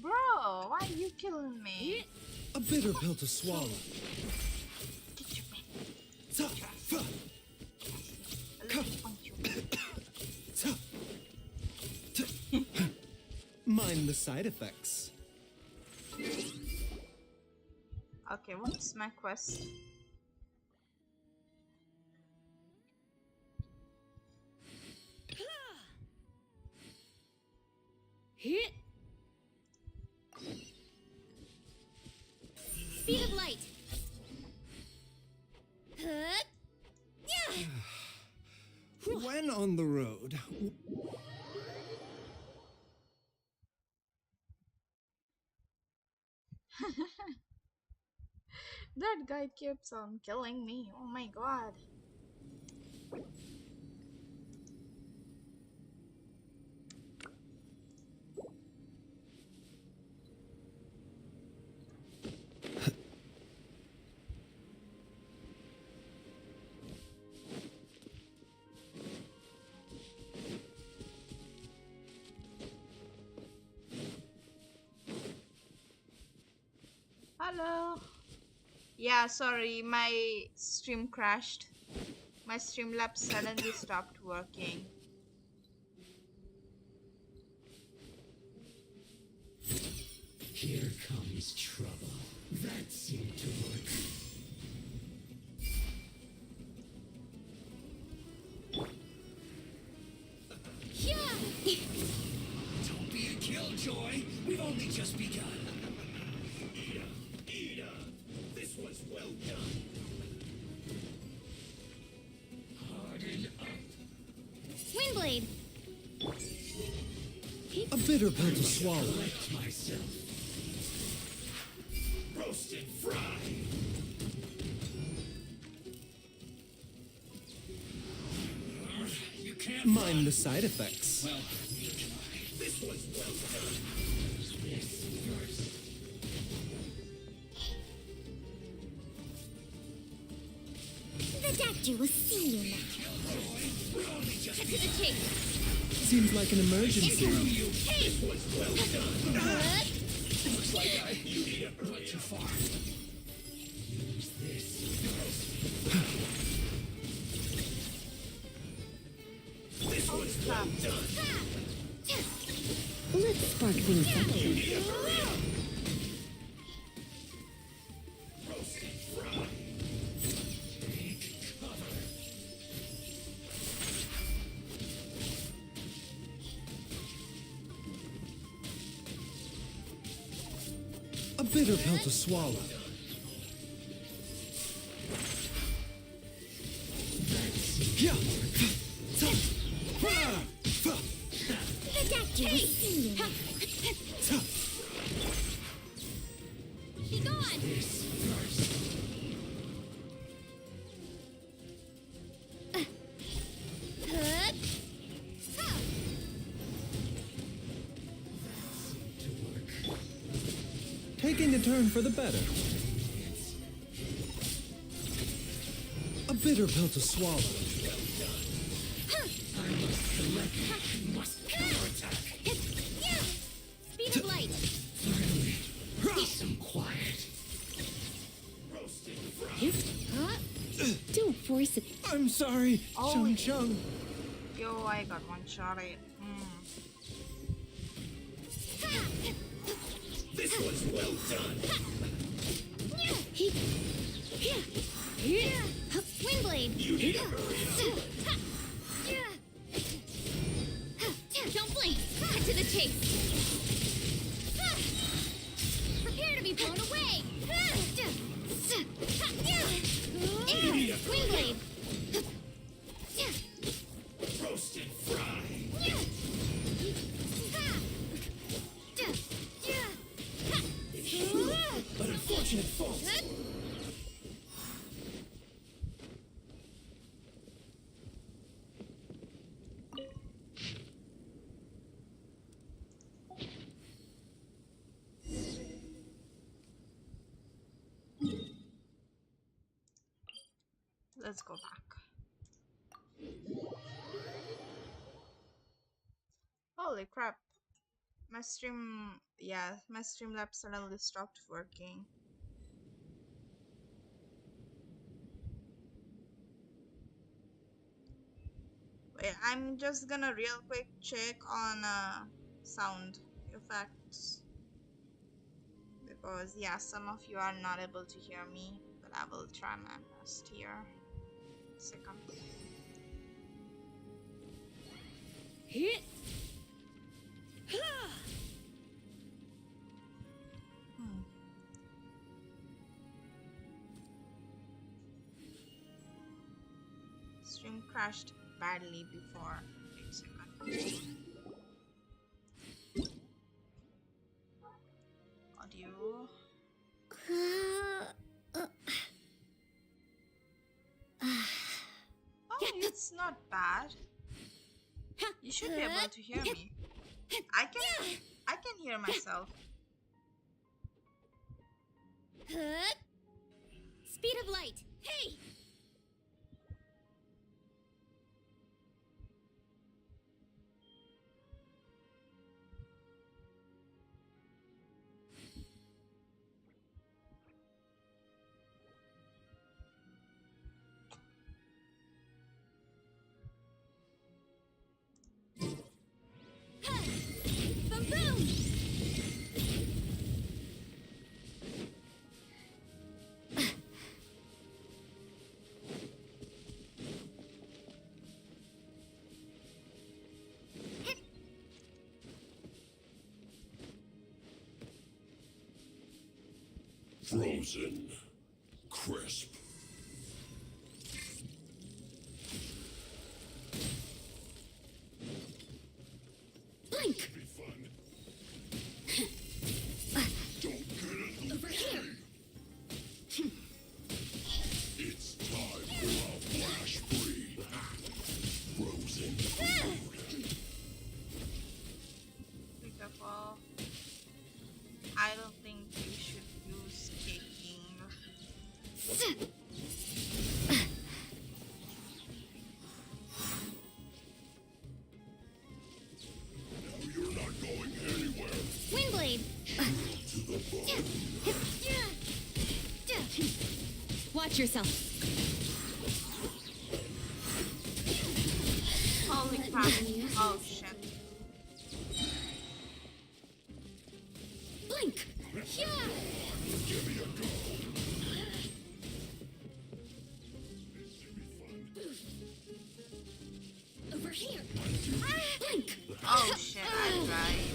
Bro, why are you killing me? A bitter pill to swallow. Mind the side effects. Okay, what's my quest? Speed of light. When on the road, That guy keeps on killing me. Oh my god. Hello. Yeah, sorry, my stream crashed. My Streamlabs suddenly stopped working. Here comes trouble. That seemed to work. Don't be a killjoy. We've only just begun. Ida, this was well done. Harden up. Windblade. a bitter pill to swallow. Collect myself. Roasted fry. You can't Mind the side effects. Well, neither can I. This was well done. This first. The doctor will see you now. Cut to the chase. Seems like an emergency. Hey! This was well done. Looks like I went too far. Use this first. This was well done. Let's spark things up. Roasted fry. Take cover. A bitter pill to swallow. Yeah. The doctor will see you now. Be gone! This first. To work. Taking a turn for the better. A bitter pill to swallow. I must select. Must counterattack. Speed of light. Finally, some quiet. Roasted fry. Don't force it. I'm sorry, Oh. Chung Chung. Yo, I got one shot at it. This was well done. Windblade. You need to hurry up. Don't blink. Cut to the chase. Prepare to be blown away. Windblade. Roasted fry. An unfortunate fault. let's go back. Holy crap. My Streamlabs suddenly stopped working. Wait, I'm just gonna real quick check on sound effects. Because yeah, some of you are not able to hear me, but I will try my best here. Second. Hit. Stream crashed badly before. Wait a second. Audio. Oh, it's not bad. You should be able to hear me. I can hear myself. Speed of light. Hey. Boom boom. Frozen. Crisp. Blink. Be fun. Don't get it. Over here. It's time for a flash free. Frozen. Be careful. I don't think you should use kicking. Now you're not going anywhere. Windblade. To the bone. Watch yourself. Holy crap. Oh shit. Blink. Yeah. Give me a go. Over here. Blink. Oh shit, I died.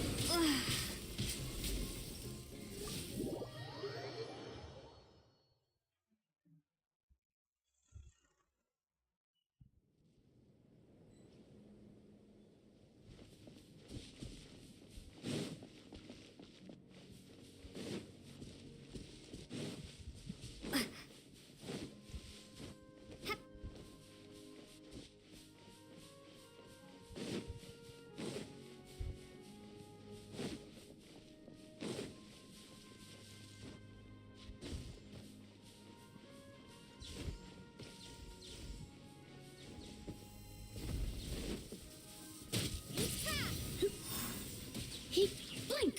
He blink.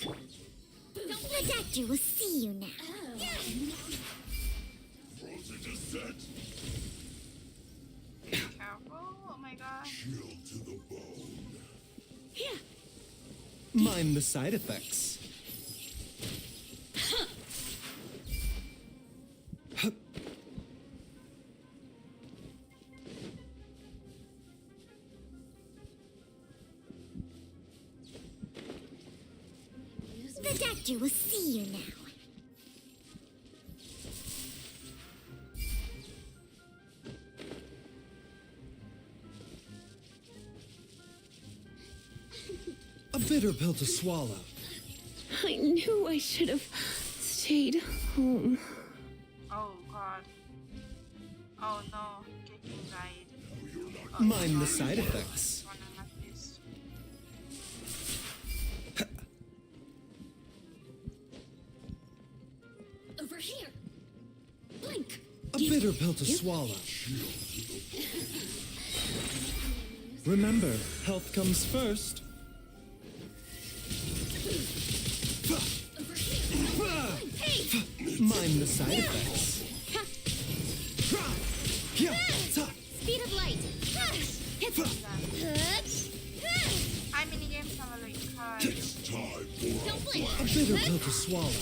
The doctor will see you now. Frozen descent. Be careful. Oh my god. Chill to the bone. Yeah. Mind the side effects. The doctor will see you now. A bitter pill to swallow. I knew I should have stayed home. Oh god. Oh no. Kicking died. Oh, Mind the sorry. side effects. One and a half piece. Over here. Blink. A bitter bitter pill to swallow. Remember, health comes first. Mind the side effects. Speed of light. Hi, minigames have a like cards. Don't blink. A bitter pill to swallow.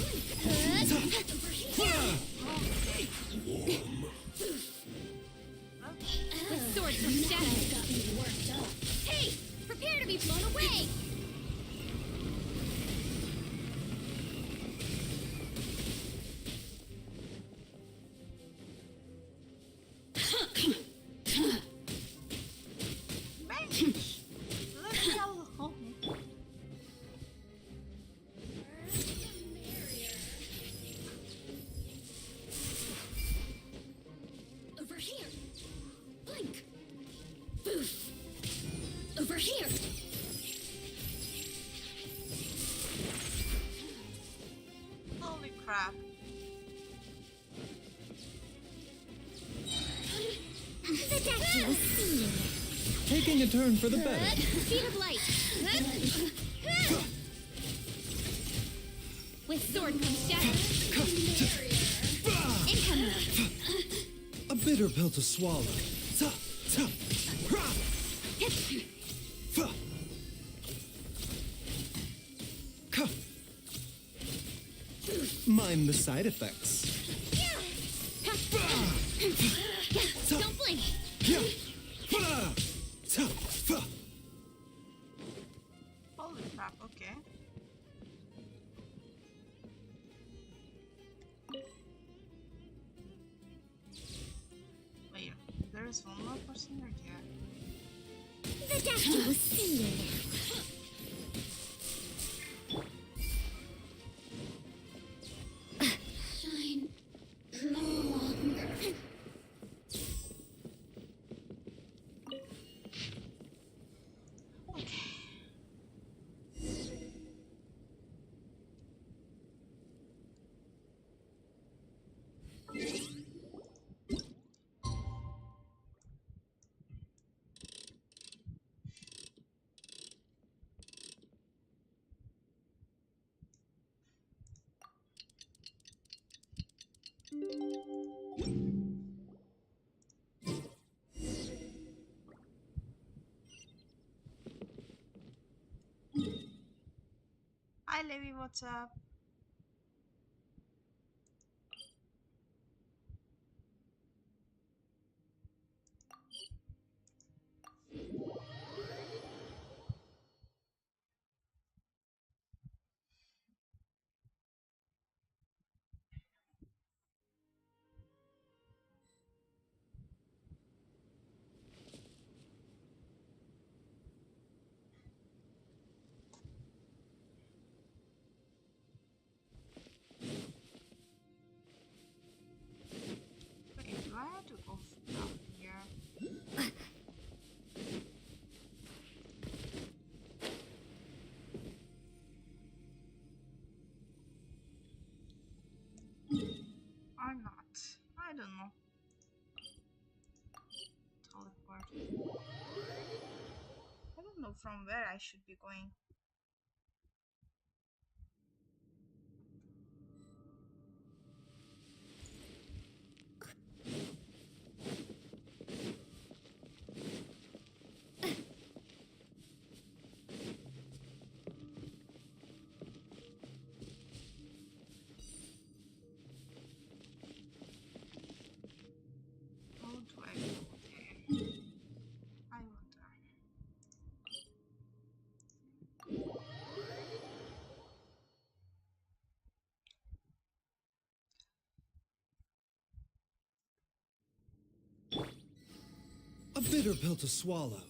With swords from shadows. Hey, prepare to be blown away. Bench. Leave me alone. Over here. Blink. Boof. Over here. Holy crap. The statue was seen. Taking a turn for the better. Speed of light. With sword comes shadow. Incoming. A bitter pill to swallow. Mind the side effects. Don't blink. Holy crap, okay. Wait, there is one more person right here. The statue was seen. Shine no longer. Hi, Levi, what's up? Wait, do I have to go down here? Or not? I don't know. Teleport. I don't know from where I should be going. How do I go there? I wonder. A bitter pill to swallow.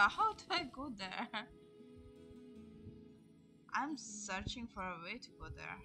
How do I go there? I'm searching for a way to go there.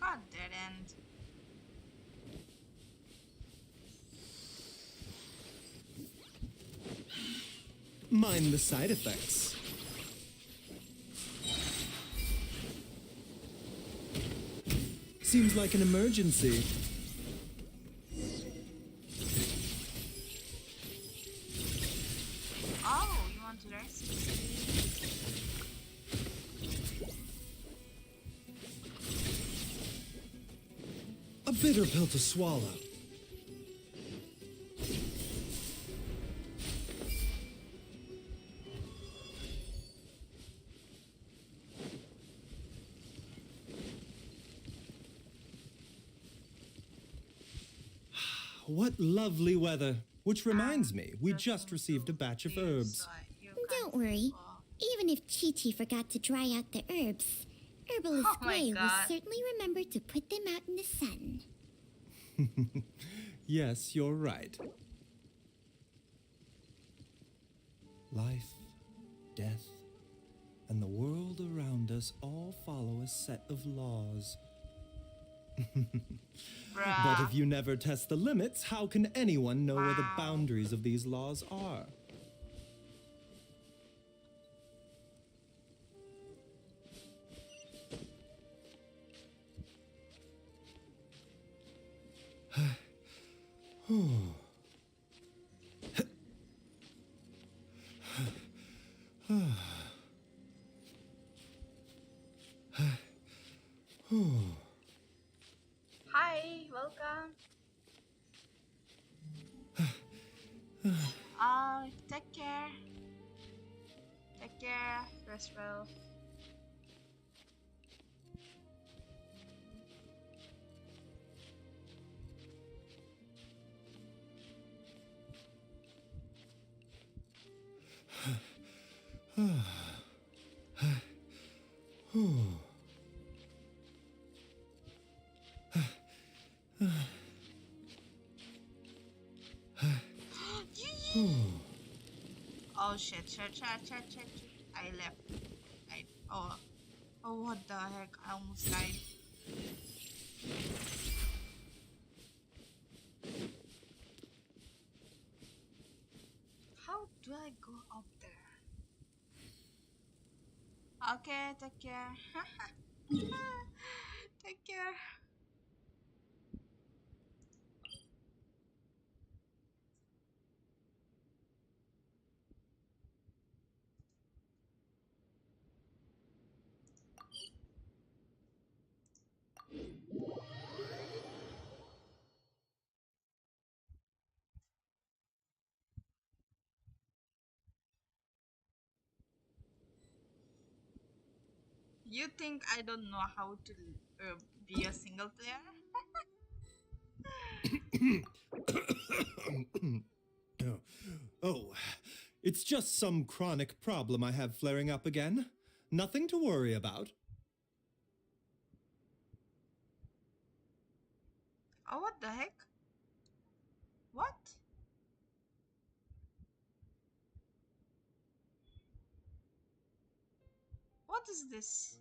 God, dead end. Mind the side effects. Seems like an emergency. Oh, you want to rest? A bitter pill to swallow. What lovely weather. Which reminds me, we just received a batch of herbs. Don't worry. Even if Chi-Chi forgot to dry out the herbs, Herbalist Oh my Gray will God. certainly remember to put them out in the sun. Yes, you're right. Life, death, and the world around us all follow a set of laws. But Bruh. if you never test the limits, how can anyone know where the Wow. boundaries of these laws are? Hi, welcome. Take care. Take care. Rest well. Oh shit. I left. Oh, what the heck? I almost died. How do I go up there? Okay, take care. Take care. You think I don't know how to be a single player? Oh, oh, it's just some chronic problem I have flaring up again. Nothing to worry about. Oh, what the heck? What? What is this?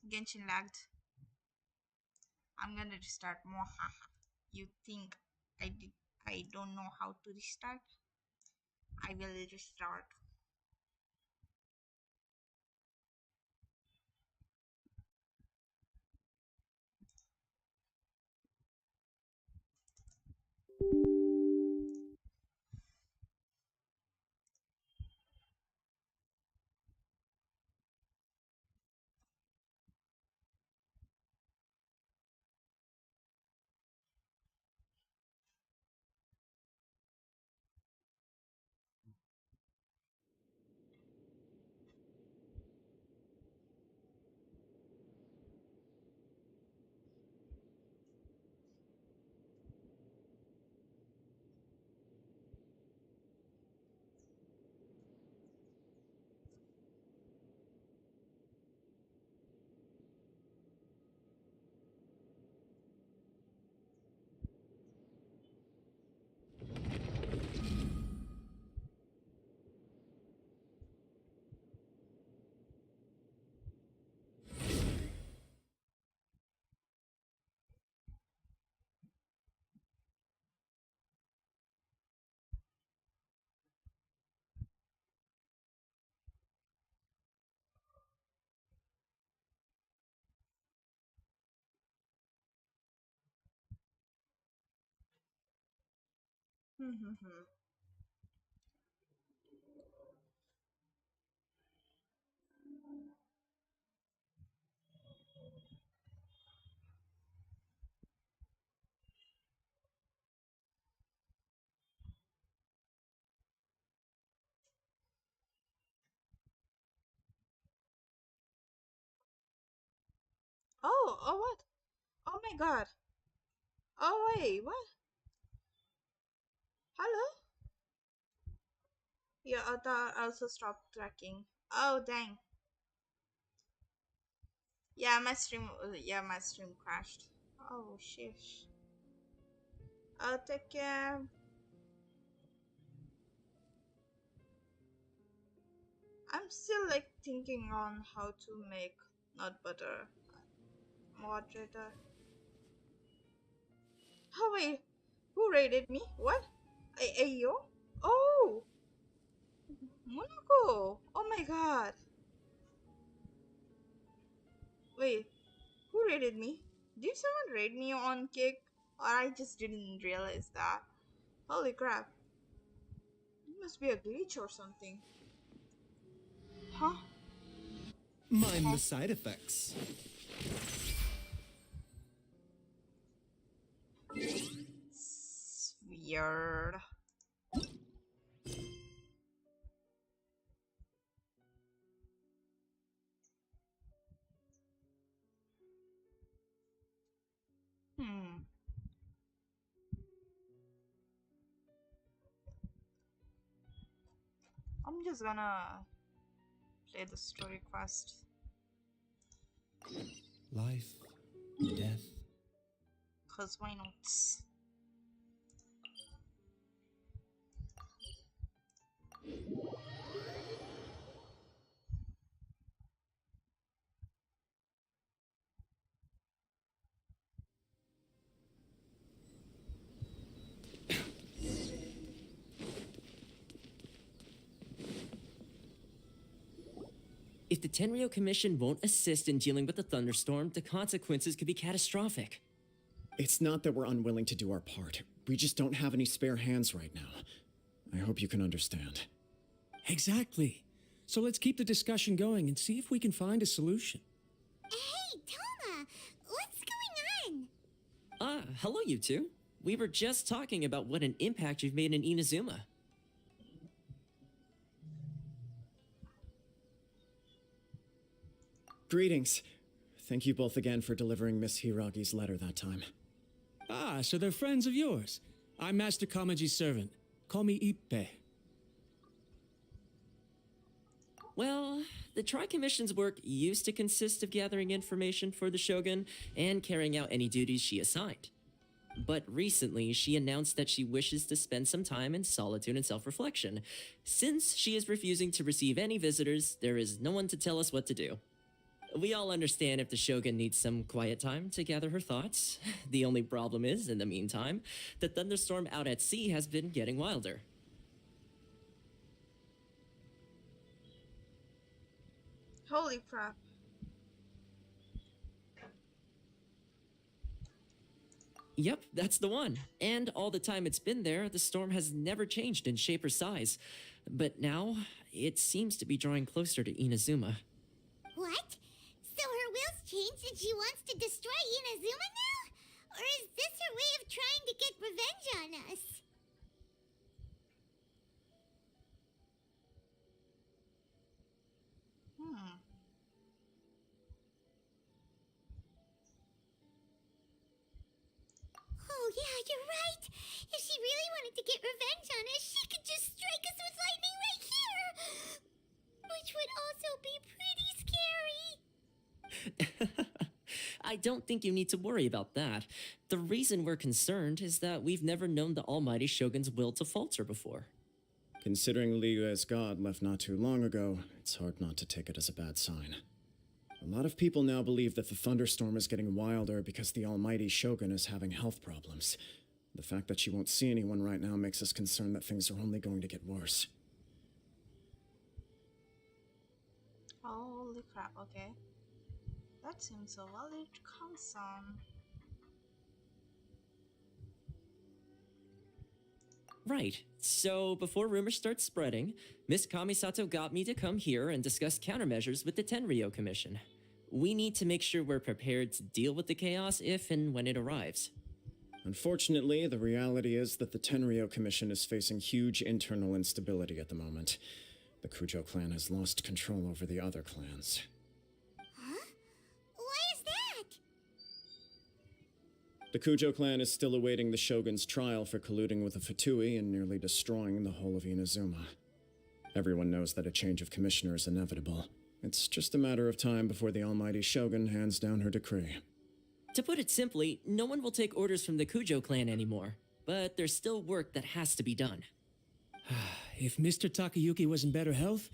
Genshin lagged. I'm gonna restart more. You think I don't know how to restart? I will restart. Oh, what? Oh my god. Oh, wait, what? Hello? Yeah, that also stopped tracking. Oh, dang. Yeah, my stream crashed. Oh, shish. I'll take care. I'm still like thinking on how to make nut butter moderator. Oh wait, who raided me? What? Ayo? Oh, Monaco. Oh my god. Wait, who raided me? Did someone raid me on Kick? Or I just didn't realize that. Holy crap. It must be a glitch or something. Huh? Mind the side effects. It's weird. Hmm. I'm just gonna play the story quest. Life, death, Cause why not? If the Tenryo Commission won't assist in dealing with the thunderstorm, the consequences could be catastrophic. It's not that we're unwilling to do our part. We just don't have any spare hands right now. I hope you can understand. Exactly. So let's keep the discussion going and see if we can find a solution. Hey, Toma! What's going on? Hello, you two. We were just talking about what an impact you've made in Inazuma. Greetings. Thank you both again for delivering Miss Hiragi's letter that time. Ah, so they're friends of yours. I'm Master Kamaji's servant. Call me Ippe. Well, the Tri-Commission's work used to consist of gathering information for the Shogun and carrying out any duties she assigned. But recently, she announced that she wishes to spend some time in solitude and self-reflection. Since she is refusing to receive any visitors, there is no one to tell us what to do. We all understand if the Shogun needs some quiet time to gather her thoughts. The only problem is, in the meantime, the thunderstorm out at sea has been getting wilder. Holy crap. Yep, that's the one. And all the time it's been there, the storm has never changed in shape or size. But now, it seems to be drawing closer to Inazuma. What? So her will's changed and she wants to destroy Inazuma now? Or is this her way of trying to get revenge on us? Hmm. Oh yeah, you're right. If she really wanted to get revenge on us, she could just strike us with lightning right here. Which would also be pretty scary. I don't think you need to worry about that. The reason we're concerned is that we've never known the almighty Shogun's will to falter before. Considering Liyue's god left not too long ago, it's hard not to take it as a bad sign. A lot of people now believe that the thunderstorm is getting wilder because the almighty Shogun is having health problems. The fact that she won't see anyone right now makes us concerned that things are only going to get worse. Holy crap, okay. That seems a valid concern. Right. So before rumors start spreading, Miss Kamisato got me to come here and discuss countermeasures with the Tenryo Commission. We need to make sure we're prepared to deal with the chaos if and when it arrives. Unfortunately, the reality is that the Tenryo Commission is facing huge internal instability at the moment. The Kujo clan has lost control over the other clans. Huh? Why is that? The Kujo clan is still awaiting the Shogun's trial for colluding with the Fatui and nearly destroying the whole of Inazuma. Everyone knows that a change of commissioner is inevitable. It's just a matter of time before the almighty Shogun hands down her decree. To put it simply, no one will take orders from the Kujo clan anymore. But there's still work that has to be done. If Mr. Takayuki was in better health,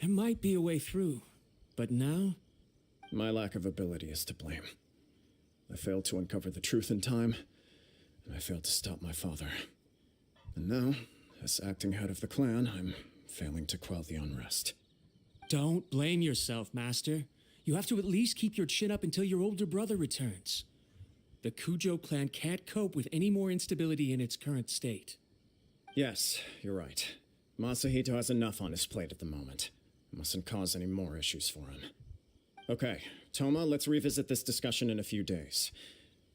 there might be a way through. But now? My lack of ability is to blame. I failed to uncover the truth in time, and I failed to stop my father. And now, as acting head of the clan, I'm failing to quell the unrest. Don't blame yourself, Master. You have to at least keep your chin up until your older brother returns. The Kujo clan can't cope with any more instability in its current state. Yes, you're right. Masahito has enough on his plate at the moment. I mustn't cause any more issues for him. Okay, Toma, let's revisit this discussion in a few days.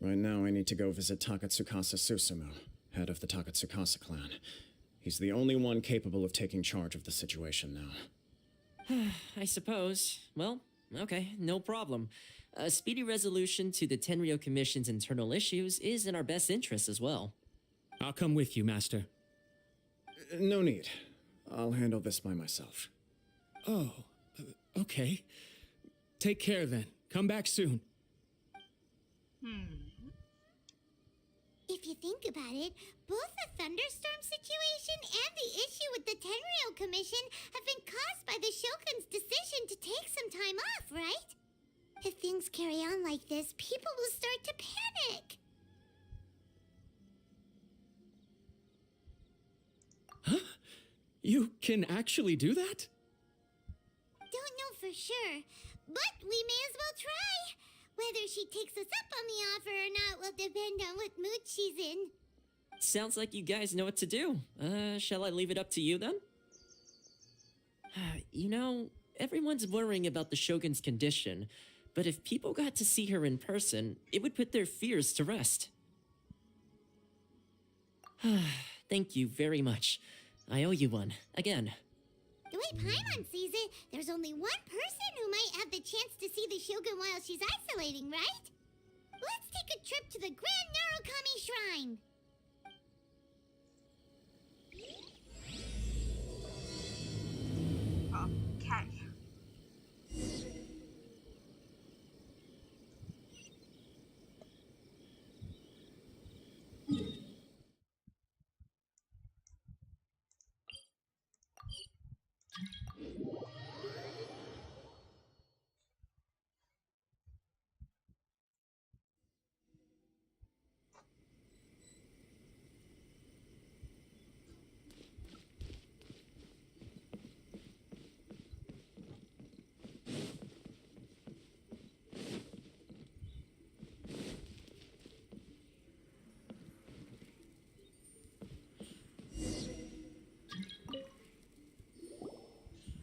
Right now, I need to go visit Takatsukasa Susumu, head of the Takatsukasa clan. He's the only one capable of taking charge of the situation now. I suppose. Well, okay, no problem. A speedy resolution to the Tenryo Commission's internal issues is in our best interest as well. I'll come with you, Master. No need. I'll handle this by myself. Oh, okay. Take care then. Come back soon. If you think about it, both the thunderstorm situation and the issue with the Tenryo Commission have been caused by the Shogun's decision to take some time off, right? If things carry on like this, people will start to panic. Huh? You can actually do that? Don't know for sure, but we may as well try. Whether she takes us up on the offer or not will depend on what mood she's in. Sounds like you guys know what to do. Shall I leave it up to you then? You know, everyone's worrying about the Shogun's condition, but if people got to see her in person, it would put their fears to rest. Thank you very much. I owe you one, again. The way Paimon sees it, there's only one person who might have the chance to see the Shogun while she's isolating, right? Let's take a trip to the Grand Narukami Shrine. Okay.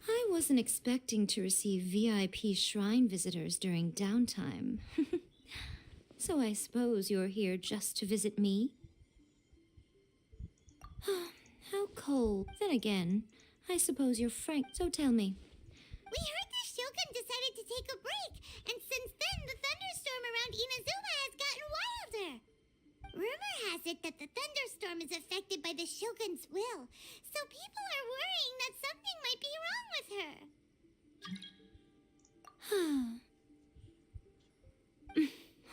I wasn't expecting to receive VIP shrine visitors during downtime. So I suppose you're here just to visit me? How cold. Then again, I suppose you're frank, so tell me. We heard the Shogun decided to take a break, and since then the thunderstorm around Inazuma has gotten wilder. Rumor has it that the thunderstorm is affected by the Shogun's will, so people are worrying that something might be wrong with her.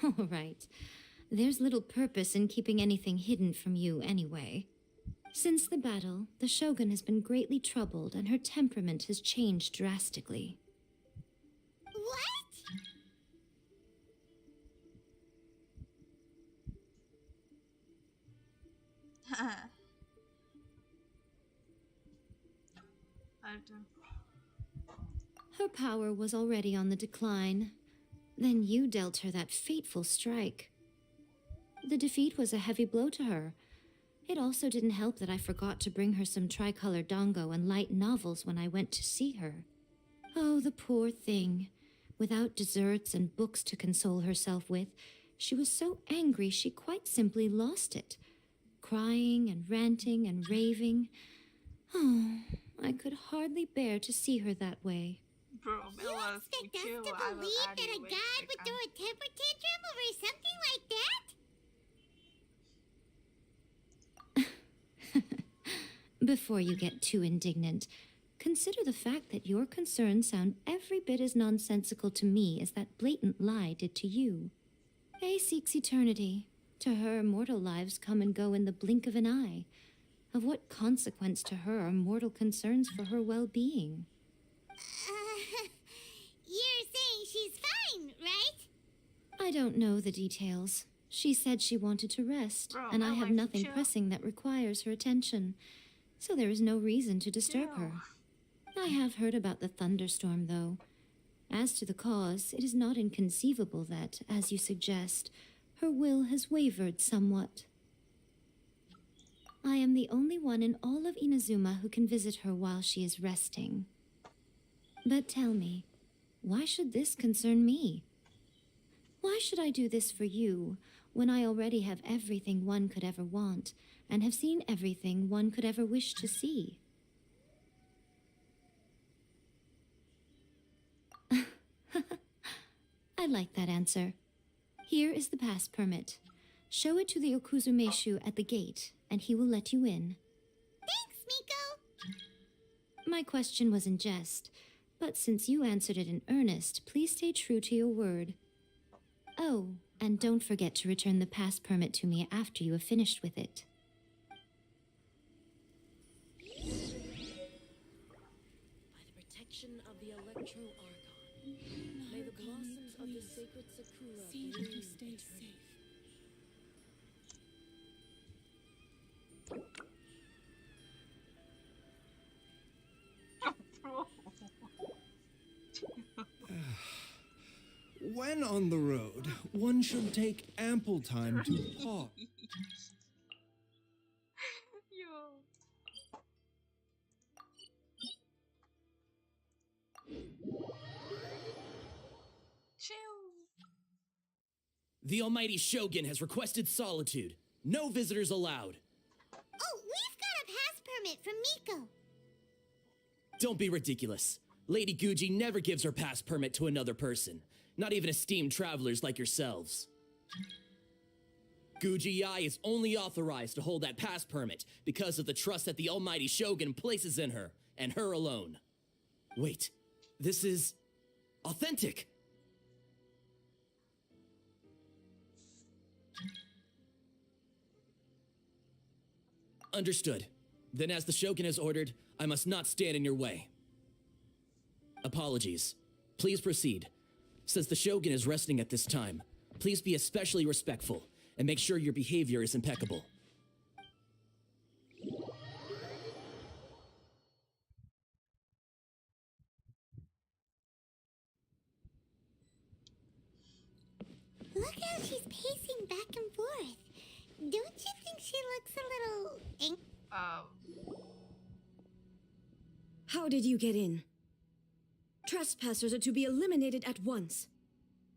All right. There's little purpose in keeping anything hidden from you anyway. Since the battle, the Shogun has been greatly troubled and her temperament has changed drastically. What? I don't. Her power was already on the decline. Then you dealt her that fateful strike. The defeat was a heavy blow to her, It also didn't help that I forgot to bring her some tricolor dongo and light novels when I went to see her. Oh, the poor thing. Without desserts and books to console herself with, she was so angry she quite simply lost it. Crying and ranting and raving. Oh, I could hardly bear to see her that way. Bro, You expect us to believe that a god would throw a temper tantrum over something like that? Before you get too indignant, consider the fact that your concerns sound every bit as nonsensical to me as that blatant lie did to you. A seeks eternity. To her, mortal lives come and go in the blink of an eye. Of what consequence to her are mortal concerns for her well-being? You're saying she's fine, right? I don't know the details. She said she wanted to rest, Bro, and I my have life nothing chill. pressing that requires her attention. So there is no reason to disturb her. I have heard about the thunderstorm, though. As to the cause, it is not inconceivable that, as you suggest, her will has wavered somewhat. I am the only one in all of Inazuma who can visit her while she is resting. But tell me, why should this concern me? Why should I do this for you, when I already have everything one could ever want, and have seen everything one could ever wish to see? I like that answer. Here is the pass permit. Show it to the Okuzumeshu at the gate, and he will let you in. Thanks, Miko. My question was in jest, but since you answered it in earnest, please stay true to your word. Oh, and don't forget to return the pass permit to me after you have finished with it. By the protection of the Electro Archon, may the blossoms of the sacred Sakura bloom eternally. When on the road, one should take ample time to pause. Yo. Chill. The Almighty Shogun has requested solitude. No visitors allowed. Oh, we've got a pass permit from Miko. Don't be ridiculous. Lady Guji never gives her pass permit to another person, not even esteemed travelers like yourselves. Guji Yai is only authorized to hold that pass permit because of the trust that the Almighty Shogun places in her, and her alone. Wait, this is authentic. Understood. Then as the Shogun has ordered, I must not stand in your way. Apologies. Please proceed. Since the Shogun is resting at this time, please be especially respectful and make sure your behavior is impeccable. Look how she's pacing back and forth. Don't you think she looks a little How did you get in? Trespassers are to be eliminated at once.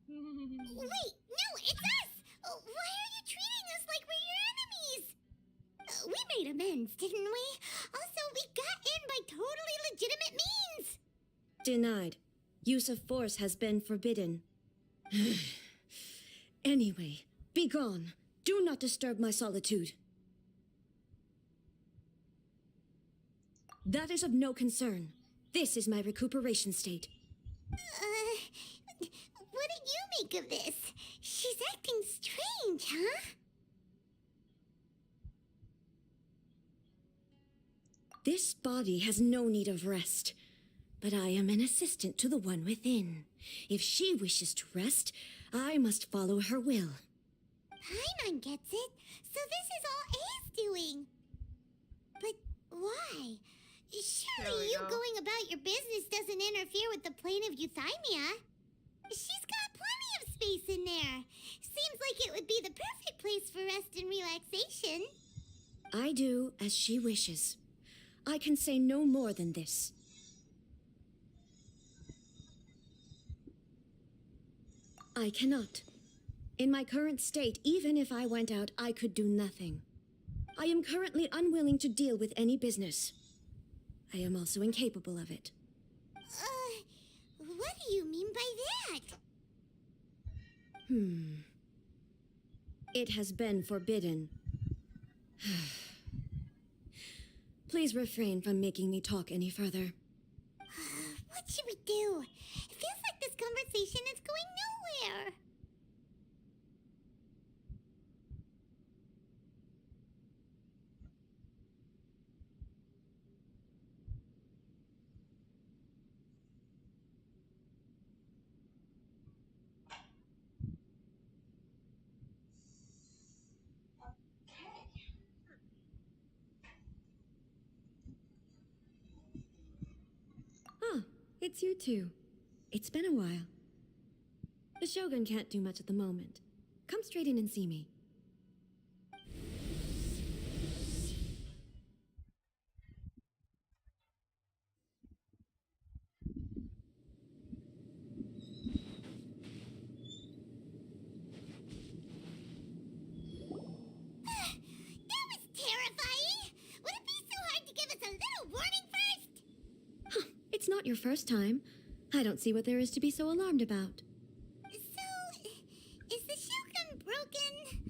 Wait, no, it's us! Why are you treating us like we're your enemies? We made amends, didn't we? Also, we got in by totally legitimate means. Denied. Use of force has been forbidden. Anyway, be gone. Do not disturb my solitude. That is of no concern. This is my recuperation state. What do you make of this? She's acting strange, huh? This body has no need of rest, but I am an assistant to the one within. If she wishes to rest, I must follow her will. Paimon gets it, so this is all A's doing. But why? Surely you going about your business doesn't interfere with the plane of euthymia. She's got plenty of space in there. Seems like it would be the perfect place for rest and relaxation. I do as she wishes. I can say no more than this. I cannot. In my current state, even if I went out, I could do nothing. I am currently unwilling to deal with any business. I am also incapable of it. What do you mean by that? It has been forbidden. Please refrain from making me talk any further. What should we do? It feels like this conversation is going nowhere. Ah, it's you two. It's been a while. The Shogun can't do much at the moment. Come straight in and see me. That was terrifying! Would it be so hard to give us a little warning first? It's not your first time. I don't see what there is to be so alarmed about. So, is the Shogun broken?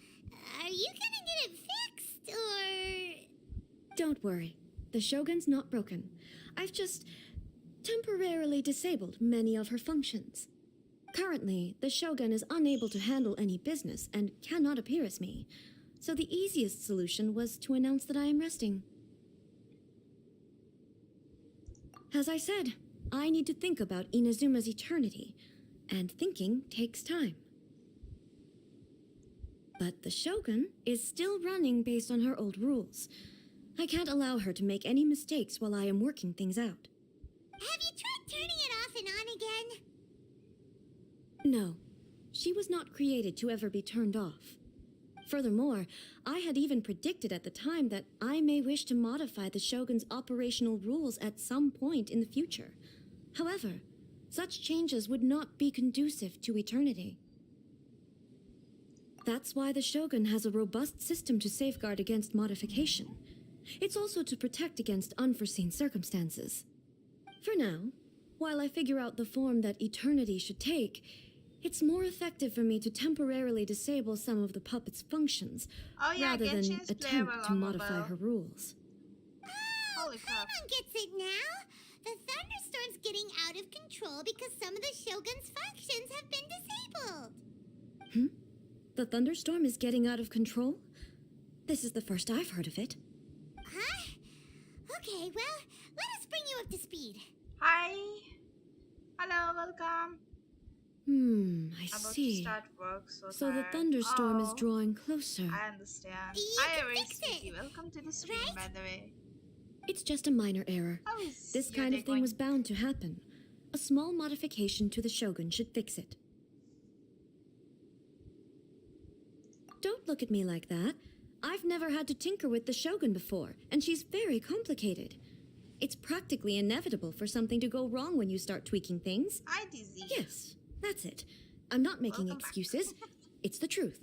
Are you gonna get it fixed, or... Don't worry. The Shogun's not broken. I've just temporarily disabled many of her functions. Currently, the Shogun is unable to handle any business and cannot appear as me. So the easiest solution was to announce that I am resting. As I said, I need to think about Inazuma's eternity, and thinking takes time. But the Shogun is still running based on her old rules. I can't allow her to make any mistakes while I am working things out. Have you tried turning it off and on again? No, she was not created to ever be turned off. Furthermore, I had even predicted at the time that I may wish to modify the Shogun's operational rules at some point in the future. However, such changes would not be conducive to eternity. That's why the Shogun has a robust system to safeguard against modification. It's also to protect against unforeseen circumstances. For now, while I figure out the form that eternity should take, it's more effective for me to temporarily disable some of the puppet's functions, Oh yeah, rather than Genshin is attempt playable to on modify mobile. her rules. Holy crap. Paimon gets it now. The thunderstorm's getting out of control because some of the Shogun's functions have been disabled. The thunderstorm is getting out of control? This is the first I've heard of it. Huh? Okay, well, let us bring you up to speed. Hi. Hello, welcome. I About to see. start work, so So the tired. thunderstorm is Oh, drawing closer. I understand. You Hi, can Erase fix it, Vicky. Welcome to the stream, right? by the way. It's just a minor error. How is This your kind day of thing going? was bound to happen. A small modification to the Shogun should fix it. Don't look at me like that. I've never had to tinker with the Shogun before, and she's very complicated. It's practically inevitable for something to go wrong when you start tweaking things. Hi, Dizzy. Yes, that's it. I'm not making Welcome back. excuses. It's the truth.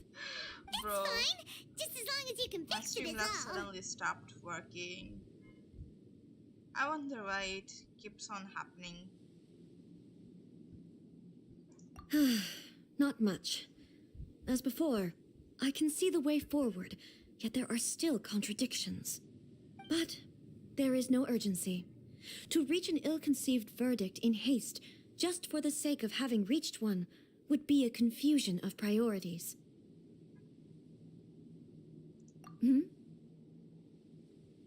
Bro, Fine, just as long as you can my fix it is Streamlabs all. suddenly stopped working. I wonder why it keeps on happening. Not much. As before, I can see the way forward, yet there are still contradictions. But there is no urgency. To reach an ill-conceived verdict in haste, just for the sake of having reached one, would be a confusion of priorities.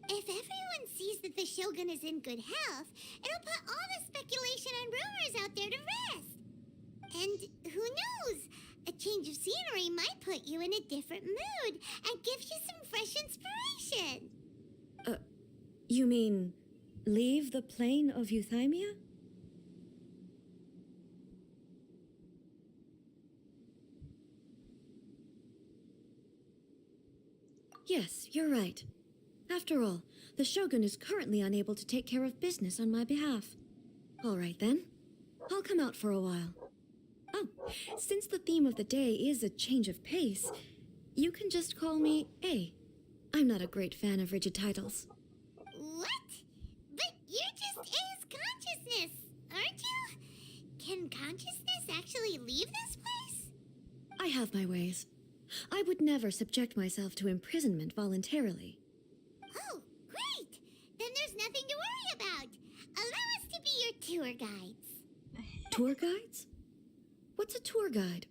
If everyone sees that the Shogun is in good health, it'll put all the speculation and rumors out there to rest. And who knows? A change of scenery might put you in a different mood and give you some fresh inspiration. You mean, leave the plane of euthymia? Yes, you're right. After all, the Shogun is currently unable to take care of business on my behalf. All right then. I'll come out for a while. Oh, since the theme of the day is a change of pace, you can just call me A. I'm not a great fan of rigid titles. What? But you're just A's consciousness, aren't you? Can consciousness actually leave this place? I have my ways. I would never subject myself to imprisonment voluntarily. Oh, great! Then there's nothing to worry about. Allow us to be your tour guides. Tour guides? What's a tour guide?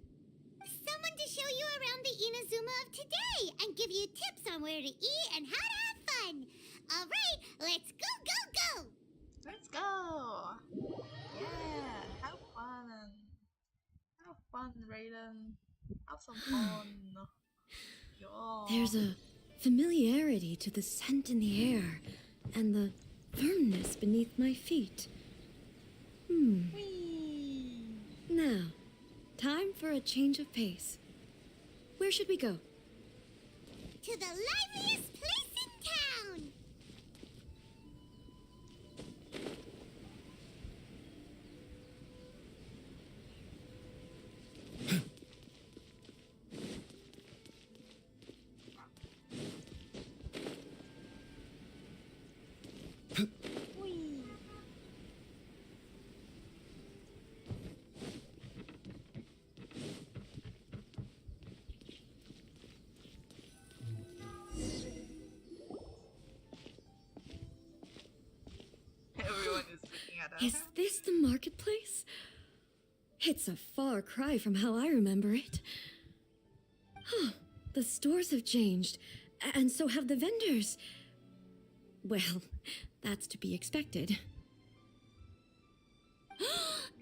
Someone to show you around the Inazuma of today and give you tips on where to eat and how to have fun. All right, let's go, go, go! Let's go! Yeah, have fun. Have fun, Raiden. Have some fun. Yo. There's a familiarity to the scent in the air and the firmness beneath my feet. Whee! Now, time for a change of pace. Where should we go? To the liveliest place in town! Whee! Everyone is looking at us. Is this the marketplace? It's a far cry from how I remember it. Huh, the stores have changed, and so have the vendors. Well, that's to be expected.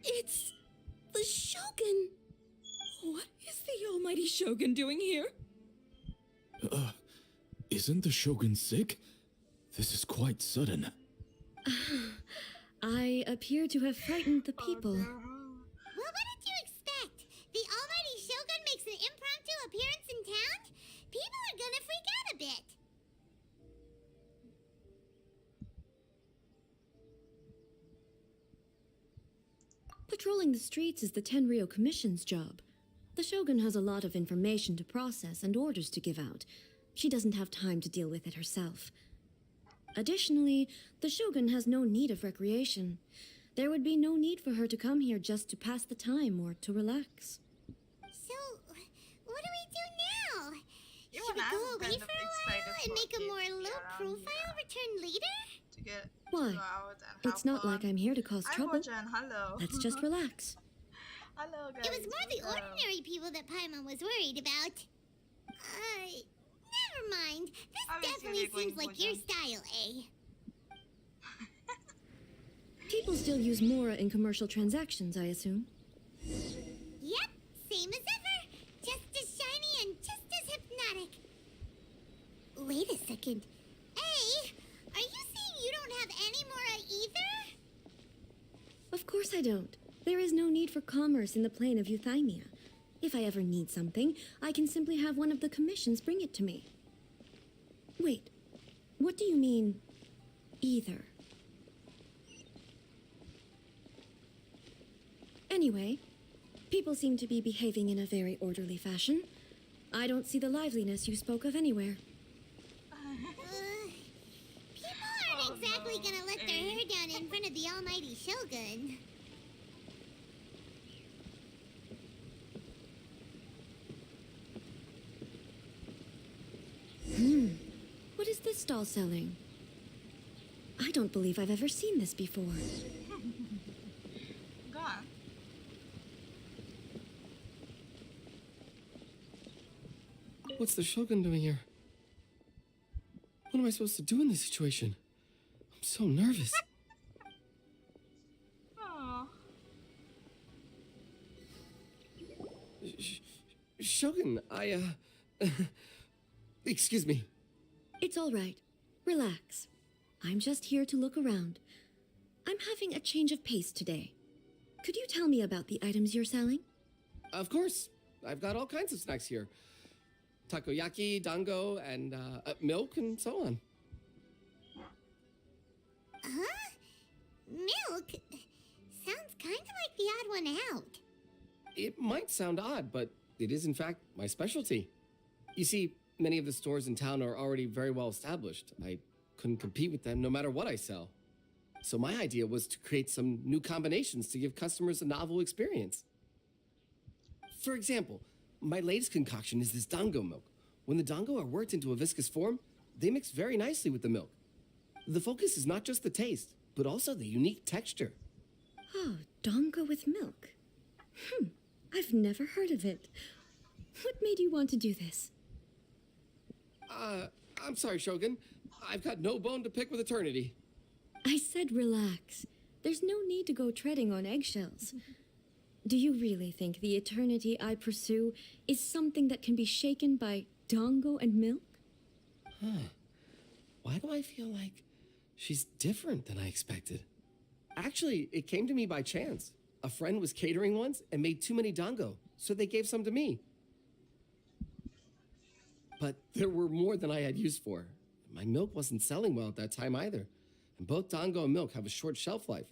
It's the Shogun! What is the almighty Shogun doing here? Isn't the Shogun sick? This is quite sudden. I appear to have frightened the people. Well, what did you expect? The almighty Shogun makes an impromptu appearance in town? People are gonna freak out a bit. Patrolling the streets is the Tenryou Commission's job. The Shogun has a lot of information to process and orders to give out. She doesn't have time to deal with it herself. Additionally, the Shogun has no need of recreation. There would be no need for her to come here just to pass the time or to relax. So, what do we do now? You Should we and I go were away kind for of a excited while and for make a it more to be low-profile around return later? to get Why? to go out and have It's not fun. like I'm here to cause Hi, trouble. Bojan, hello. Let's just relax. Hello, guys. It was more the welcome. ordinary people that Paimon was worried about. Never mind. This Obviously, definitely they're seems going like your Bojan. style, eh? People still use Mora in commercial transactions, I assume. Yep, same as ever. Just as shiny and just as hypnotic. Wait a second. Hey, are you saying you don't have any Mora either? Of course I don't. There is no need for commerce in the plane of Euthymia. If I ever need something, I can simply have one of the commissions bring it to me. Wait, what do you mean, either? Anyway, people seem to be behaving in a very orderly fashion. I don't see the liveliness you spoke of anywhere. People aren't exactly gonna let their hair down in front of the almighty Shogun. What is this stall selling? I don't believe I've ever seen this before. Go on. What's the Shogun doing here? What am I supposed to do in this situation? I'm so nervous. Aw. Shogun, excuse me. It's all right. Relax. I'm just here to look around. I'm having a change of pace today. Could you tell me about the items you're selling? Of course. I've got all kinds of snacks here. Takoyaki, dango, and milk, and so on. Huh? Milk? Sounds kind of like the odd one out. It might sound odd, but it is in fact my specialty. You see, many of the stores in town are already very well established. I couldn't compete with them no matter what I sell. So my idea was to create some new combinations to give customers a novel experience. For example, my latest concoction is this dango milk. When the dango are worked into a viscous form, they mix very nicely with the milk. The focus is not just the taste, but also the unique texture. Oh, dongo with milk. I've never heard of it. What made you want to do this? I'm sorry, Shogun. I've got no bone to pick with eternity. I said relax. There's no need to go treading on eggshells. Do you really think the eternity I pursue is something that can be shaken by dongo and milk? Why do I feel like she's different than I expected? Actually, it came to me by chance. A friend was catering once and made too many dango, so they gave some to me. But there were more than I had use for. My milk wasn't selling well at that time either, and both dango and milk have a short shelf life.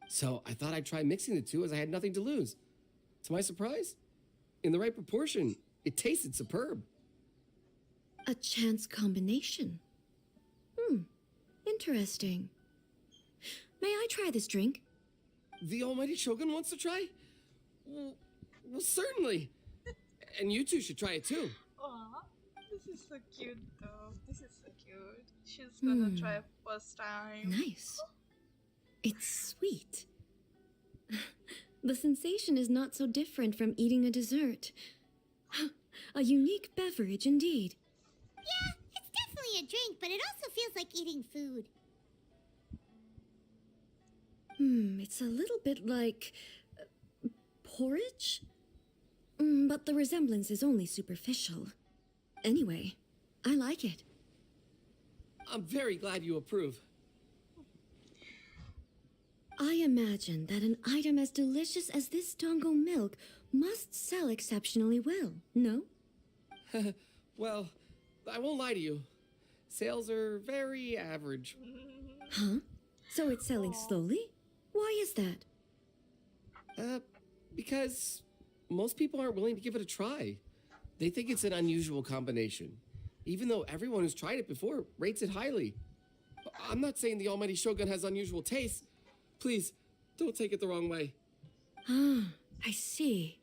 So I thought I'd try mixing the two as I had nothing to lose. To my surprise, in the right proportion, it tasted superb. A chance combination. Interesting. May I try this drink? The almighty Shogun wants to try? Well, certainly. And you two should try it too. Aw, this is so cute though. This is so cute. She's gonna try it first time. Nice. It's sweet. The sensation is not so different from eating a dessert. A unique beverage indeed. Yeah, it's definitely a drink, but it also feels like eating food. It's a little bit like porridge? But the resemblance is only superficial. Anyway, I like it. I'm very glad you approve. I imagine that an item as delicious as this dongo milk must sell exceptionally well, no? Well, I won't lie to you. Sales are very average. Huh? So it's selling slowly? Why is that? Because most people aren't willing to give it a try. They think it's an unusual combination, even though everyone who's tried it before rates it highly. I'm not saying the almighty Shogun has unusual tastes. Please, don't take it the wrong way. I see.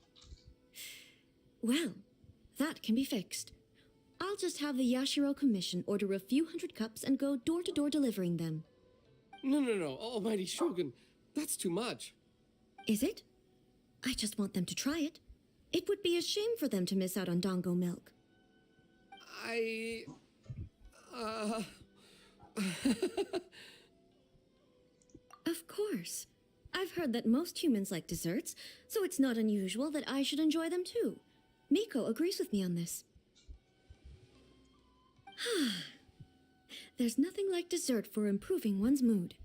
Well, that can be fixed. I'll just have the Yashiro Commission order a few hundred cups and go door to door delivering them. No, almighty Shogun. That's too much. Is it? I just want them to try it. It would be a shame for them to miss out on dongo milk. Of course. I've heard that most humans like desserts, so it's not unusual that I should enjoy them too. Miko agrees with me on this. There's nothing like dessert for improving one's mood.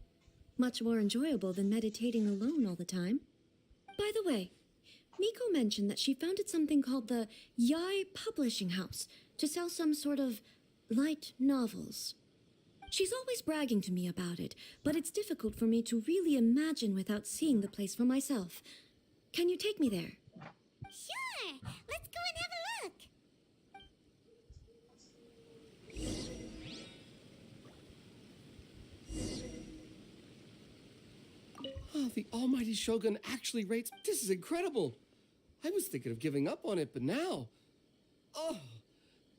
Much more enjoyable than meditating alone all the time. By the way, Miko mentioned that she founded something called the Yai Publishing House to sell some sort of light novels. She's always bragging to me about it, but it's difficult for me to really imagine without seeing the place for myself. Can you take me there? Sure, let's go and have a look. Oh, the almighty Shogun actually rates. This is incredible. I was thinking of giving up on it, but now. Oh,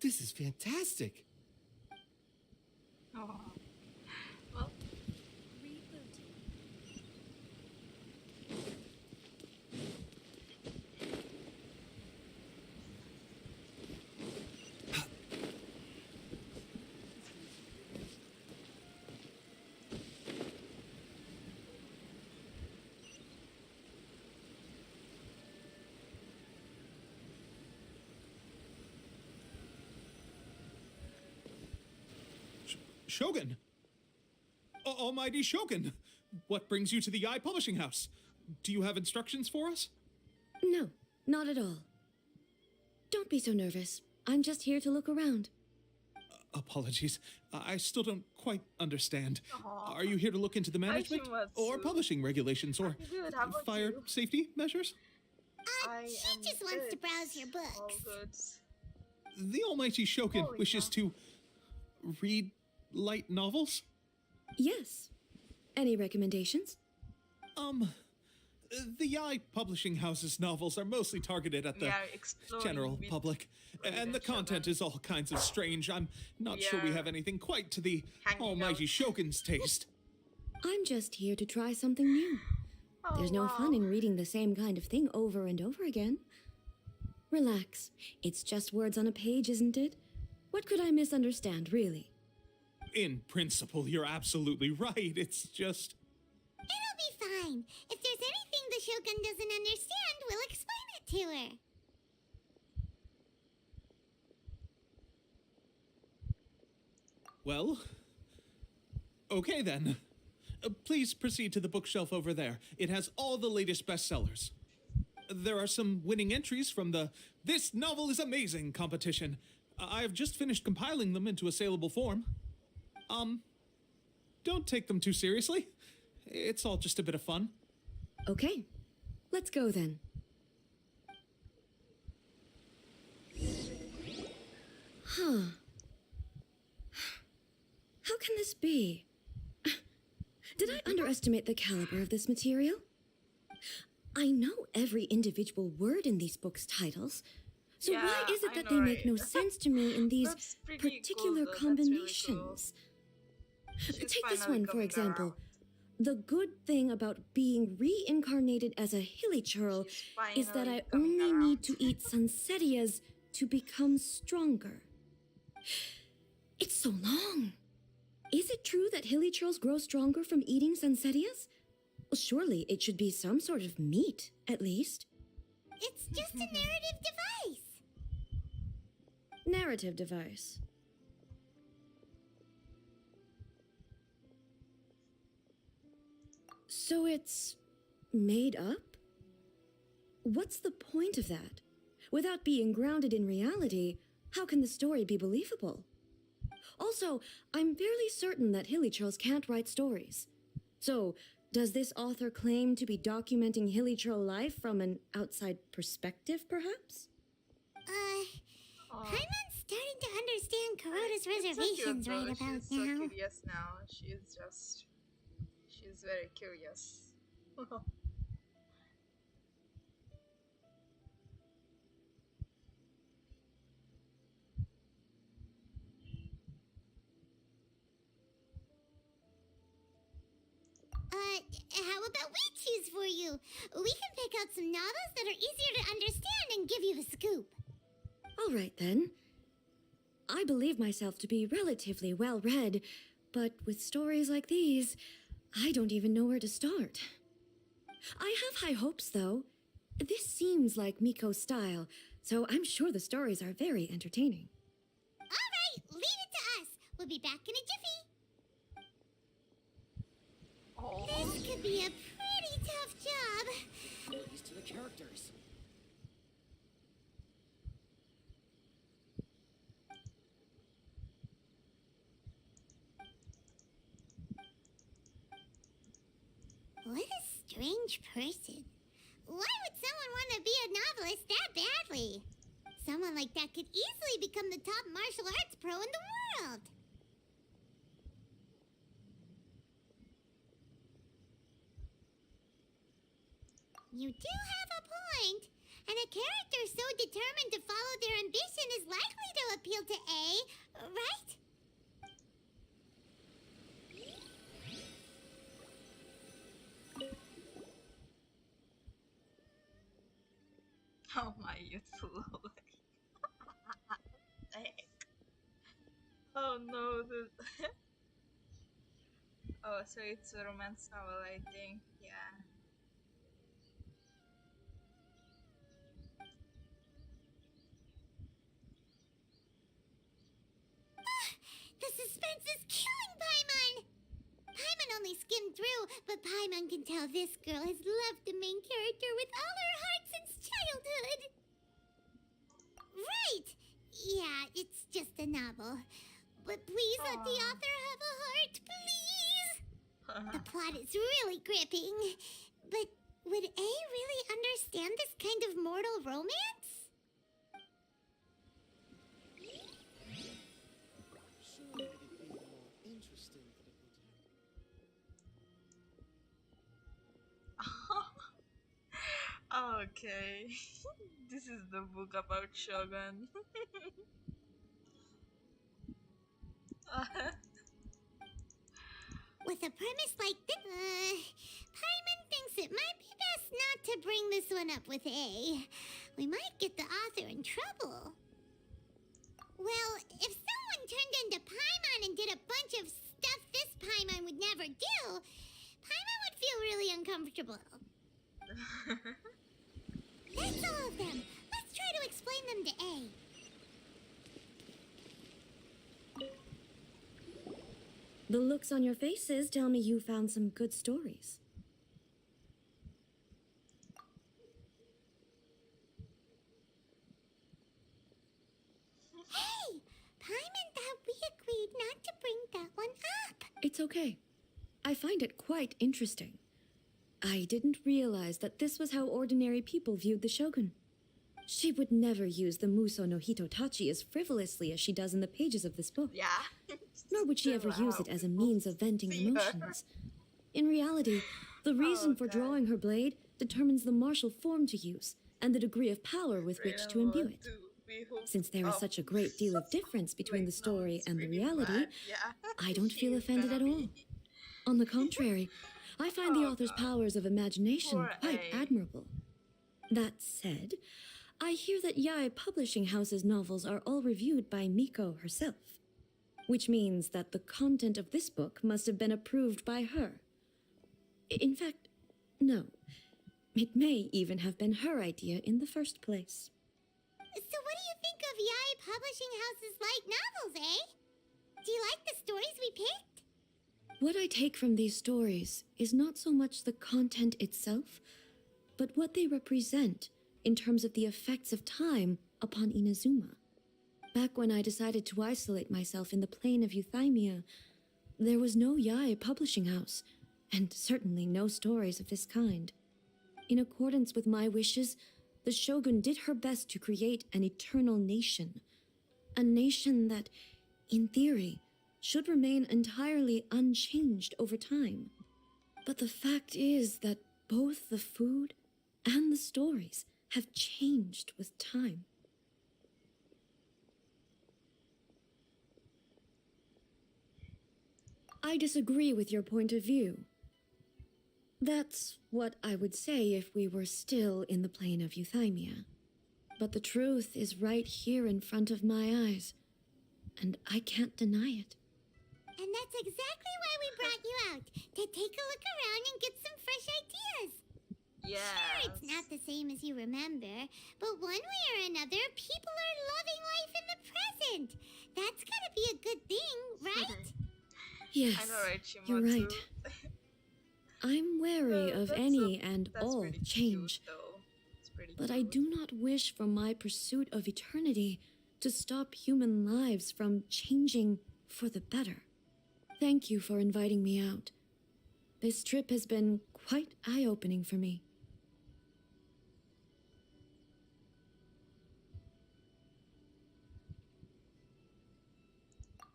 this is fantastic. Oh. Well, Shogun! Almighty Shogun! What brings you to the Yai Publishing House? Do you have instructions for us? No, not at all. Don't be so nervous. I'm just here to look around. Apologies. I still don't quite understand. Aw. Are you here to look into the management or Shimatsu. publishing regulations or I'm good. How about fire you? safety measures? I She am just wants to good. browse your All books. The almighty Shogun Holy wishes cow. to read light novels? Yes. Any recommendations? The Yai publishing house's novels are mostly targeted at We the are exploring general with public, and the Shogun. content is all kinds of strange. I'm not sure we Yeah. have anything quite to the Hanging almighty out. Shogun's taste. I'm just here to try something new. Oh, There's no fun wow. in reading the same kind of thing over and over again. Relax. It's just words on a page, isn't it? What could I misunderstand, really? In principle, you're absolutely right. It's just... It'll be fine. If there's anything the Shogun doesn't understand, we'll explain it to her. Well, okay then. Please proceed to the bookshelf over there. It has all the latest bestsellers. There are some winning entries from the This Novel is Amazing competition. I have just finished compiling them into a saleable form. Don't take them too seriously. It's all just a bit of fun. Okay. Let's go then. Huh. How can this be? Did I underestimate the caliber of this material? I know every individual word in these books' titles. So Yeah, why is it I that know, they make no right? sense to me in these That's pretty particular cool, though. That's really combinations? She's Take this finally one, for coming example. around. The good thing about being reincarnated as a hilly churl She's is that finally I coming only around. need to eat sunsetias to become stronger. It's so long. Is it true that hilly churls grow stronger from eating sunsetias? Well, surely it should be some sort of meat, at least. It's just a narrative device. Narrative device. So it's made up? What's the point of that? Without being grounded in reality, how can the story be believable? Also, I'm fairly certain that hilly churls can't write stories. So, does this author claim to be documenting hilly churl life from an outside perspective, perhaps? Paimon's starting to understand Kuroda's It's so cute, reservations though. right about She's so now. curious now. She's very curious. How about we choose for you? We can pick out some novels that are easier to understand and give you the scoop. All right, then. I believe myself to be relatively well read, but with stories like these, I don't even know where to start. I have high hopes, though. This seems like Miko's style, so I'm sure the stories are very entertaining. All right, leave it to us. We'll be back in a jiffy. Oh. This could be a pretty tough job. These to the characters. What a strange person. Why would someone want to be a novelist that badly? Someone like that could easily become the top martial arts pro in the world. You do have a point. And a character so determined to follow their ambition is likely to appeal to A, right? Oh, my youthful look. Heck. Oh no, oh, so it's a romance novel, I think. Yeah. The suspense is killing Paimon! Paimon only skimmed through, but Paimon can tell this girl has loved the main character with all her heart since childhood. Right! Yeah, it's just a novel. but please let the Aw. author have a heart, please. The plot is really gripping. But would A really understand this kind of mortal romance? Okay. This is the book about Shogun. With a premise like this, Paimon thinks it might be best not to bring this one up with A. We might get the author in trouble. Well, if someone turned into Paimon and did a bunch of stuff this Paimon would never do, Paimon would feel really uncomfortable. That's all of them. Let's try to explain them to A. The looks on your faces tell me you found some good stories. Hey! Paimon thought we agreed not to bring that one up. It's okay. I find it quite interesting. I didn't realize that this was how ordinary people viewed the Shogun. She would never use the Muso no Hitotachi as frivolously as she does in the pages of this book. Yeah. Nor would she ever use it as a means of venting see her. emotions. In reality, the reason for God. drawing her blade determines the martial form to use and the degree of power with which to imbue it. Since there is such a great deal of difference between the story and the reality, I don't feel offended at all. On the contrary, I find the author's powers of imagination Poor quite A. admirable. That said, I hear that Yae Publishing House's novels are all reviewed by Miko herself, which means that the content of this book must have been approved by her. In fact, no. It may even have been her idea in the first place. So what do you think of Yae Publishing House's light novels, eh? Do you like the stories we picked? What I take from these stories is not so much the content itself, but what they represent in terms of the effects of time upon Inazuma. Back when I decided to isolate myself in the plain of Euthymia, there was no Yae Publishing House, and certainly no stories of this kind. In accordance with my wishes, the Shogun did her best to create an eternal nation. A nation that, in theory, should remain entirely unchanged over time. But the fact is that both the food and the stories have changed with time. I disagree with your point of view. That's what I would say if we were still in the plane of Euthymia. But the truth is right here in front of my eyes, and I can't deny it. And that's exactly why we brought you out, to take a look around and get some fresh ideas. Yeah. Sure, it's not the same as you remember, but one way or another, people are loving life in the present. That's gotta be a good thing, right? Yes, I know, right, Shimozu? you're right. I'm wary of That's any and that's all pretty change. Cute, though. It's pretty But I cute. do not wish for my pursuit of eternity to stop human lives from changing for the better. Thank you for inviting me out. This trip has been quite eye-opening for me.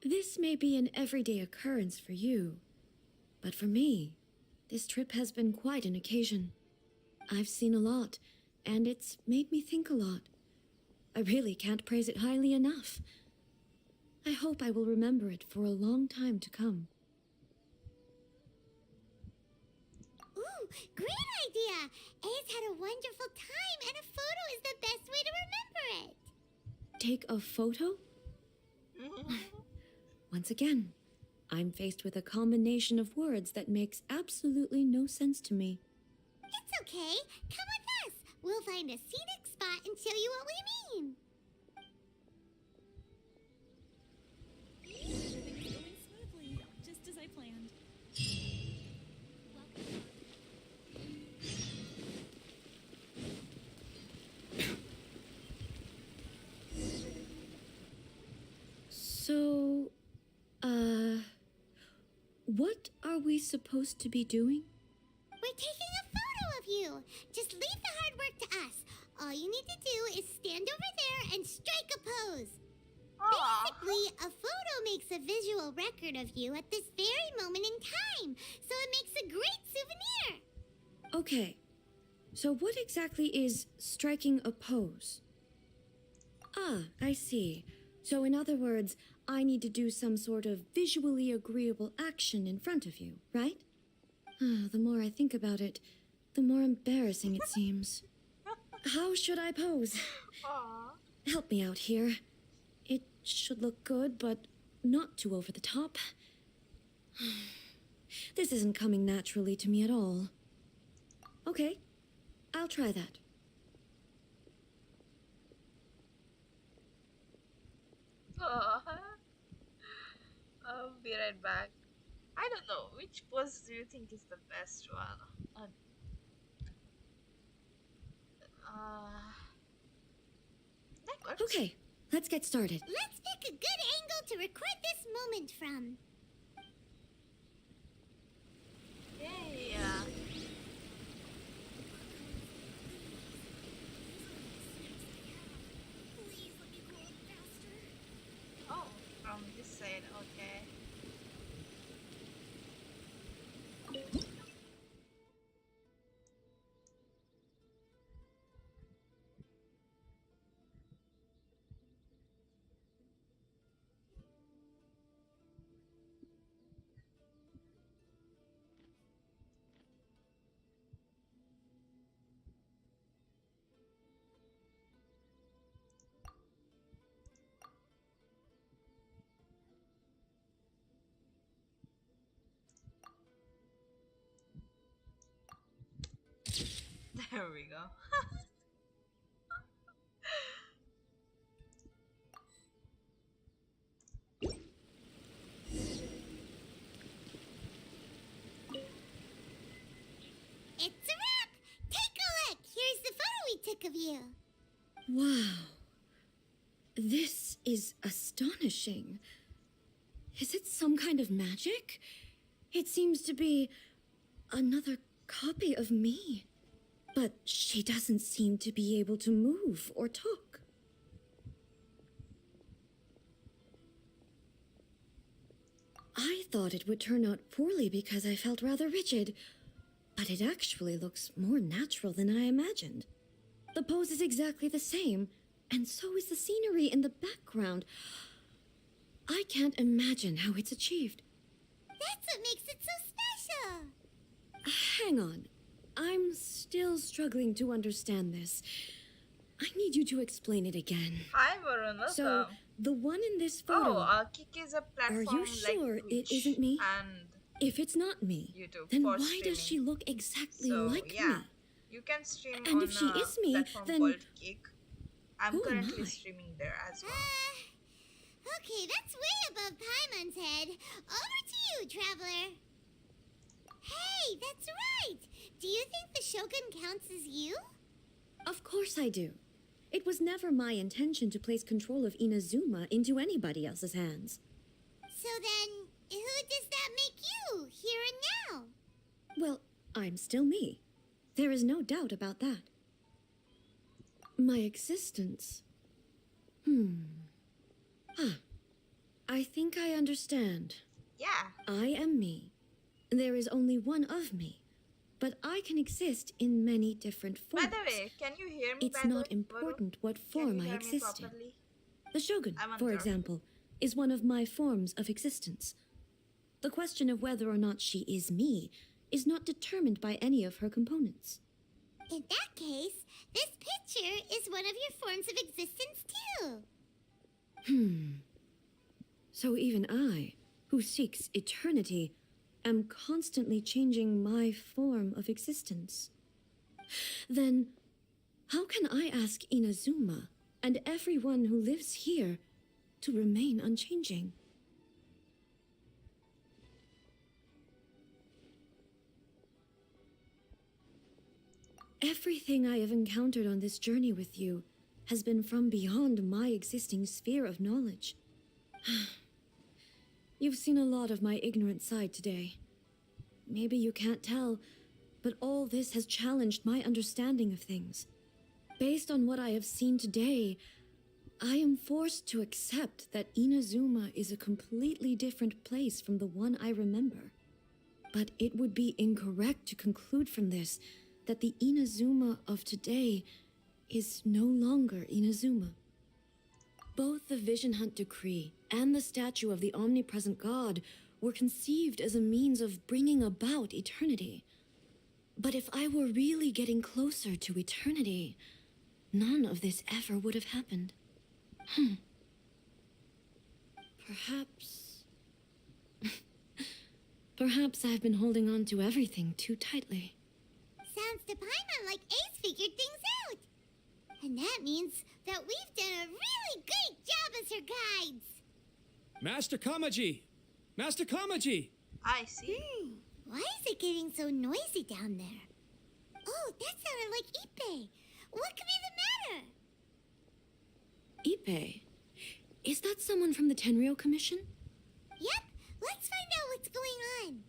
This may be an everyday occurrence for you, but for me, this trip has been quite an occasion. I've seen a lot, and it's made me think a lot. I really can't praise it highly enough. I hope I will remember it for a long time to come. Ooh, great idea! A's had a wonderful time, and a photo is the best way to remember it. Take a photo? Once again, I'm faced with a combination of words that makes absolutely no sense to me. It's okay. Come with us. We'll find a scenic spot and show you what we mean. Everything's going smoothly, just as I planned. So, What are we supposed to be doing? We're taking a photo of you. Just leave the hard work to us. All you need to do is stand over there and strike a pose. Aw. Basically, a photo makes a visual record of you at this very moment in time, so it makes a great souvenir. Okay, so what exactly is striking a pose? Ah, I see. So in other words, I need to do some sort of visually agreeable action in front of you, right? The more I think about it, the more embarrassing it seems. How should I pose? Aw. Help me out here. It should look good, but not too over the top. This isn't coming naturally to me at all. Okay, I'll try that. Aw. I'll be right back. I don't know, which pose do you think is the best one? That works. Okay, let's get started. Let's pick a good angle to record this moment from. Yeah. Oh, from this side, okay. There we go. It's a wrap! Take a look! Here's the photo we took of you. Wow. This is astonishing. Is it some kind of magic? It seems to be another copy of me. But she doesn't seem to be able to move or talk. I thought it would turn out poorly because I felt rather rigid, but it actually looks more natural than I imagined. The pose is exactly the same, and so is the scenery in the background. I can't imagine how it's achieved. That's what makes it so special. Hang on. I'm still struggling to understand this. I need you to explain it again. Hi, Varun. Welcome. So, the one in this photo, Kik is a platform are you sure like it Twitch isn't me? and if it's not me, YouTube then for why streaming. does she look exactly So like yeah, me? you can stream And on if she a is me, platform then called Kik. I'm who am currently I? streaming there as well. Okay, that's way above Paimon's head. Over to you, traveler. Hey, that's right. Do you think the Shogun counts as you? Of course I do. It was never my intention to place control of Inazuma into anybody else's hands. So then, who does that make you, here and now? Well, I'm still me. There is no doubt about that. My existence. I think I understand. Yeah. I am me. There is only one of me. But I can exist in many different By forms. the way, can you hear me? It's by the not way, important what Varun? form Can you I hear me exist in. properly? The Shogun, I'm for unsure. example, is one of my forms of existence. The question of whether or not she is me is not determined by any of her components. In that case, this picture is one of your forms of existence too. So even I, who seeks eternity, am constantly changing my form of existence. Then, how can I ask Inazuma and everyone who lives here to remain unchanging? Everything I have encountered on this journey with you has been from beyond my existing sphere of knowledge. You've seen a lot of my ignorant side today. Maybe you can't tell, but all this has challenged my understanding of things. Based on what I have seen today, I am forced to accept that Inazuma is a completely different place from the one I remember. But it would be incorrect to conclude from this that the Inazuma of today is no longer Inazuma. Both the Vision Hunt Decree and the statue of the omnipresent God were conceived as a means of bringing about eternity. But if I were really getting closer to eternity, none of this ever would have happened. Perhaps... Perhaps I've been holding on to everything too tightly. Sounds to Paimon like Ace figured things out. And that means that we've done a really great job as her guides. Master Kamaji! Master Kamaji! I see. Why is it getting so noisy down there? Oh, that sounded like Ippei. What could be the matter? Ippei? Is that someone from the Tenryou Commission? Yep, let's find out what's going on.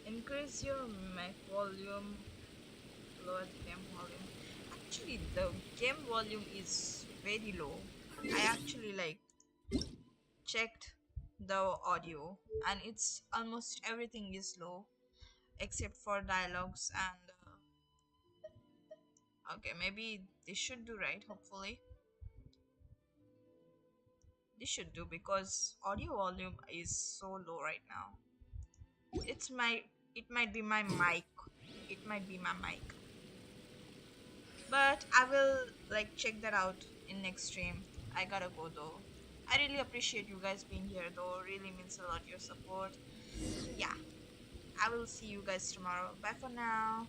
Increase your mic volume, lower the game volume. Actually, the game volume is very low. I actually checked the audio, and it's almost everything is low except for dialogues and okay, maybe this should do, right? Hopefully this should do, because audio volume is so low right now. It might be my mic. It might be my mic. But I will check that out in next stream. I gotta go though. I really appreciate you guys being here though. Really means a lot, your support. Yeah. I will see you guys tomorrow. Bye for now.